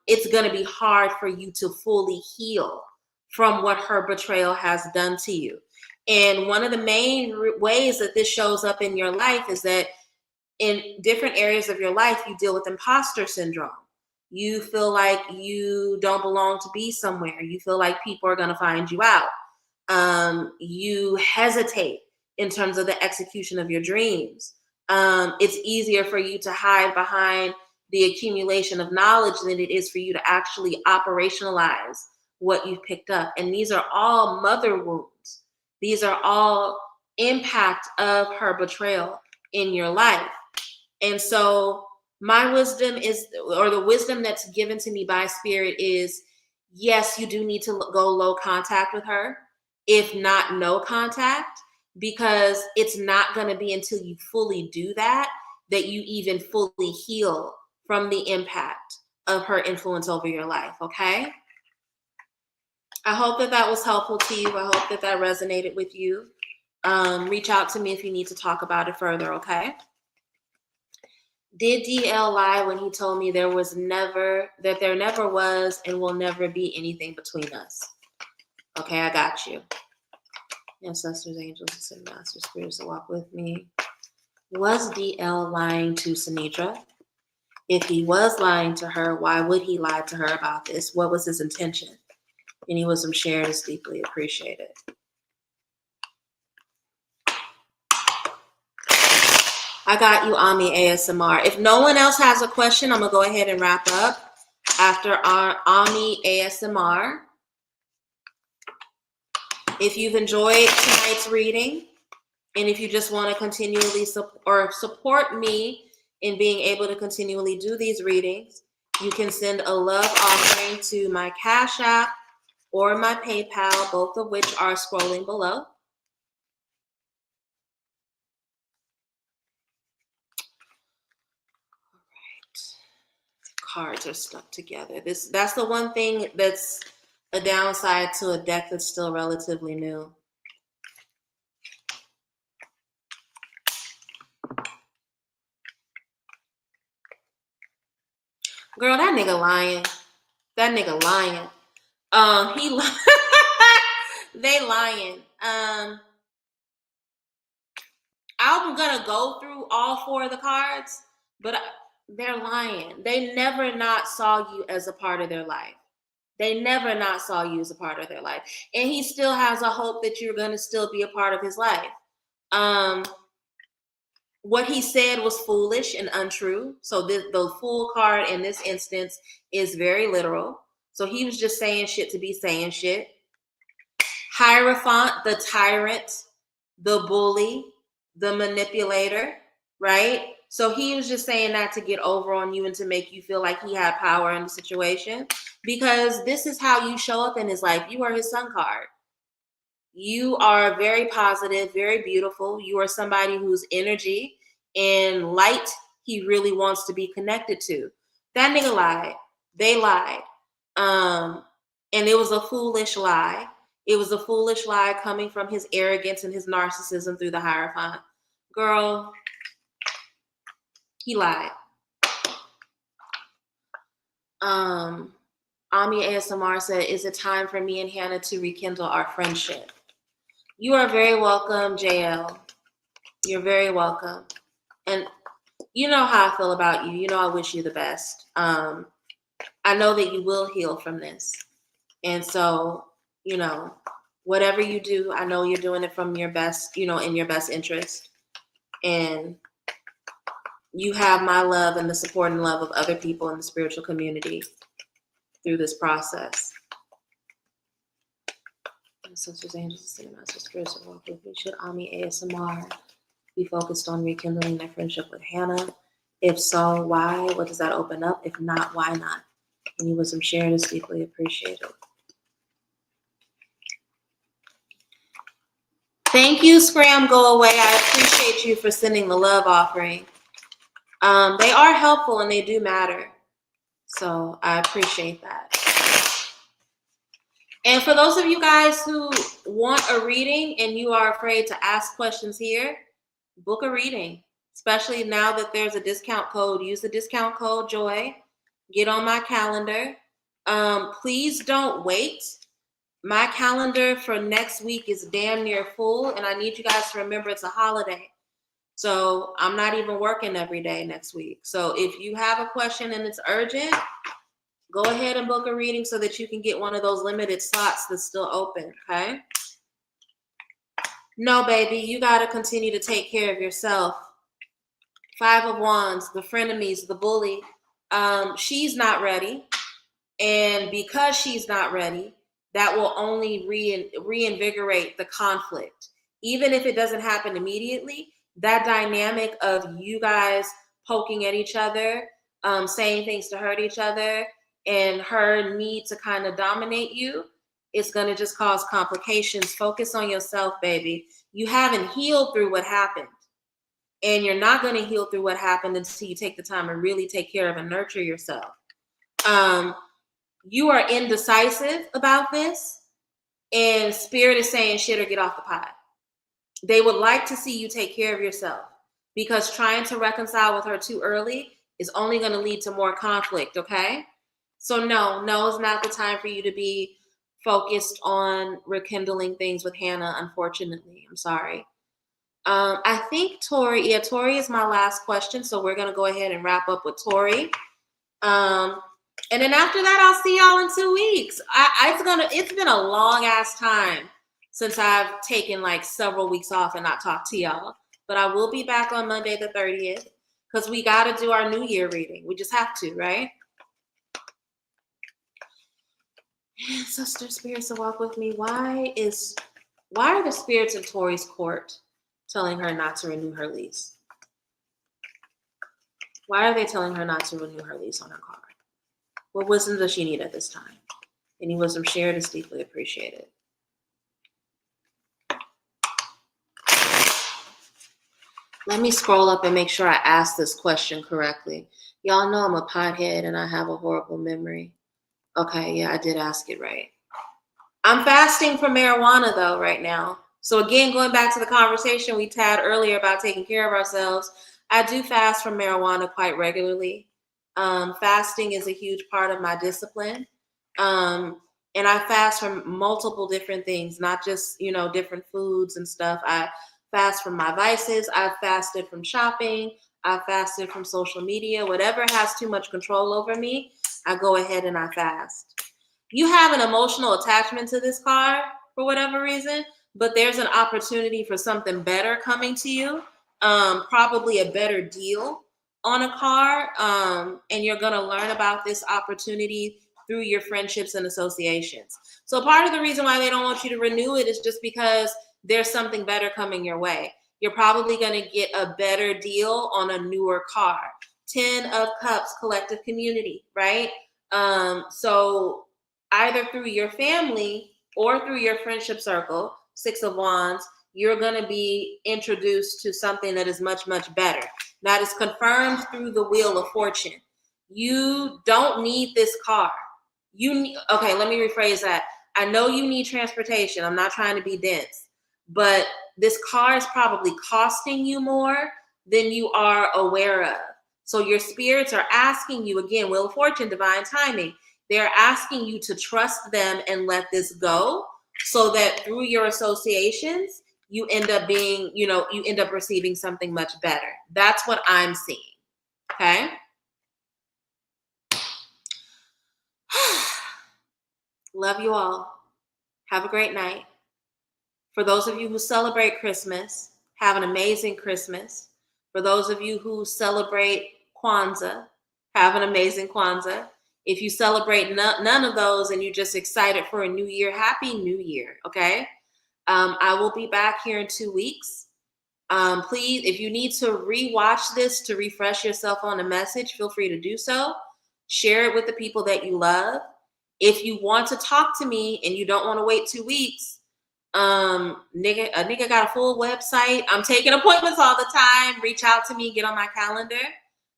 it's going to be hard for you to fully heal from what her betrayal has done to you. And one of the main ways that this shows up in your life is that in different areas of your life, you deal with imposter syndrome. You feel like you don't belong to be somewhere. You feel like people are going to find you out. You hesitate in terms of the execution of your dreams. It's easier for you to hide behind the accumulation of knowledge than it is for you to actually operationalize what you've picked up. And these are all mother wounds. These are all impact of her betrayal in your life. And so my wisdom is, or the wisdom that's given to me by Spirit is, yes, you do need to go low contact with her, if not no contact, because it's not going to be until you fully do that that you even fully heal from the impact of her influence over your life, okay? I hope that that was helpful to you. I hope that that resonated with you. Reach out to me if you need to talk about it further, okay? Did DL lie when he told me there never was and will never be anything between us? Okay, I got you. Ancestors, angels, and master spirits that walk with me. Was DL lying to Sinitra? If he was lying to her, why would he lie to her about this? What was his intention? Any wisdom shared is deeply appreciated. I got you, Ami ASMR. If no one else has a question, I'm going to go ahead and wrap up after our Ami ASMR. If you've enjoyed tonight's reading, and if you just want to continually support me in being able to continually do these readings, you can send a love offering to my Cash App or my PayPal, both of which are scrolling below. Cards are stuck together. That's the one thing that's a downside to a deck that's still relatively new. Girl, that nigga lying. That nigga lying. They lying. I'm gonna go through all 4 of the cards, but they're lying. They never not saw you as a part of their life. They never not saw you as a part of their life. And he still has a hope that you're going to still be a part of his life. What he said was foolish and untrue. So the Fool card in this instance is very literal. So he was just saying shit to be saying shit. Hierophant, the tyrant, the bully, the manipulator, right? So he was just saying that to get over on you and to make you feel like he had power in the situation, because this is how you show up in his life. You are his sun card. You are very positive, very beautiful. You are somebody whose energy and light he really wants to be connected to. That nigga lied. They lied. And it was a foolish lie. It was a foolish lie coming from his arrogance and his narcissism through the Hierophant. Girl, he lied. Ami ASMR said, is it time for me and Hannah to rekindle our friendship? You are very welcome, JL. You're very welcome. And you know how I feel about you. You know I wish you the best. I know that you will heal from this. And so, you know, whatever you do, I know you're doing it from your best, you know, in your best interest. And you have my love and the support and love of other people in the spiritual community through this process. My sisters, angels, and my sisters, should Ami ASMR be focused on rekindling their friendship with Hannah? If so, why? What does that open up? If not, why not? Any wisdom shared is deeply appreciated. Thank you, Scram Go Away. I appreciate you for sending the love offering. They are helpful and they do matter. So I appreciate that. And for those of you guys who want a reading and you are afraid to ask questions here, book a reading. Especially now that there's a discount code. Use the discount code JOY. Get on my calendar. Please don't wait. My calendar for next week is damn near full, and I need you guys to remember it's a holiday. So I'm not even working every day next week. So if you have a question and it's urgent, go ahead and book a reading so that you can get one of those limited slots that's still open, okay? No, baby, you got to continue to take care of yourself. Five of Wands, the frenemies, the bully. She's not ready. And because she's not ready, that will only reinvigorate the conflict. Even if it doesn't happen immediately, that dynamic of you guys poking at each other, saying things to hurt each other, and her need to kind of dominate you, it's going to just cause complications. Focus on yourself, baby. You haven't healed through what happened. And you're not going to heal through what happened until you take the time and really take care of and nurture yourself. You are indecisive about this, and Spirit is saying shit or get off the pot. They would like to see you take care of yourself, because trying to reconcile with her too early is only going to lead to more conflict, okay? So no, it's not the time for you to be focused on rekindling things with Hannah, unfortunately. I'm sorry. I think Tori is my last question, so we're going to go ahead and wrap up with Tori. And then after that, I'll see y'all in 2 weeks. It's been a long ass time since I've taken like several weeks off and not talked to y'all. But I will be back on Monday the 30th, because we got to do our New Year reading. We just have to, right? Sister spirits to walk with me. Why are the spirits of Tori's court telling her not to renew her lease? Why are they telling her not to renew her lease on her car? What wisdom does she need at this time? Any wisdom shared is deeply appreciated. Let me scroll up and make sure I asked this question correctly. Y'all know I'm a pothead and I have a horrible memory. Okay, yeah, I did ask it right. I'm fasting from marijuana though right now. So again, going back to the conversation we had earlier about taking care of ourselves, I do fast from marijuana quite regularly. Fasting is a huge part of my discipline. And I fast from multiple different things, not just, different foods and stuff. I fast from my vices. I've fasted from shopping. I've fasted from social media. Whatever has too much control over me, I go ahead and I fast. You have an emotional attachment to this car for whatever reason, but there's an opportunity for something better coming to you, probably a better deal on a car, and you're going to learn about this opportunity through your friendships and associations. So part of the reason why they don't want you to renew it is just because there's something better coming your way. you're probably going to get a better deal on a newer car. 10 of Cups, collective community, right? So either through your family or through your friendship circle, 6 of Wands, you're going to be introduced to something that is much, much better. That is confirmed through the Wheel of Fortune. You don't need this car. Okay, let me rephrase that. I know you need transportation. I'm not trying to be dense, but this car is probably costing you more than you are aware of. So your spirits are asking you, again, Wheel of Fortune, divine timing. They're asking you to trust them and let this go so that through your associations, you end up being, you end up receiving something much better. That's what I'm seeing. Okay. Love you all. Have a great night. For those of you who celebrate Christmas, have an amazing Christmas. For those of you who celebrate Kwanzaa, have an amazing Kwanzaa. If you celebrate none of those and you're just excited for a new year, happy new year, okay? I will be back here in 2 weeks. Please, if you need to rewatch this to refresh yourself on a message, feel free to do so. Share it with the people that you love. If you want to talk to me and you don't want to wait 2 weeks, a nigga got a full website. I'm taking appointments all the time. Reach out to me, get on my calendar.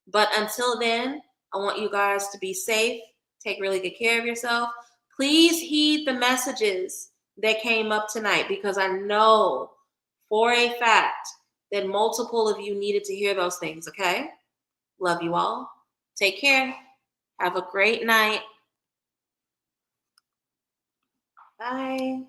But until then, I want you guys to be safe. Take really good care of yourself. Please heed the messages that came up tonight, because I know for a fact that multiple of you needed to hear those things, okay? Love you all. Take care. Have a great night. Bye.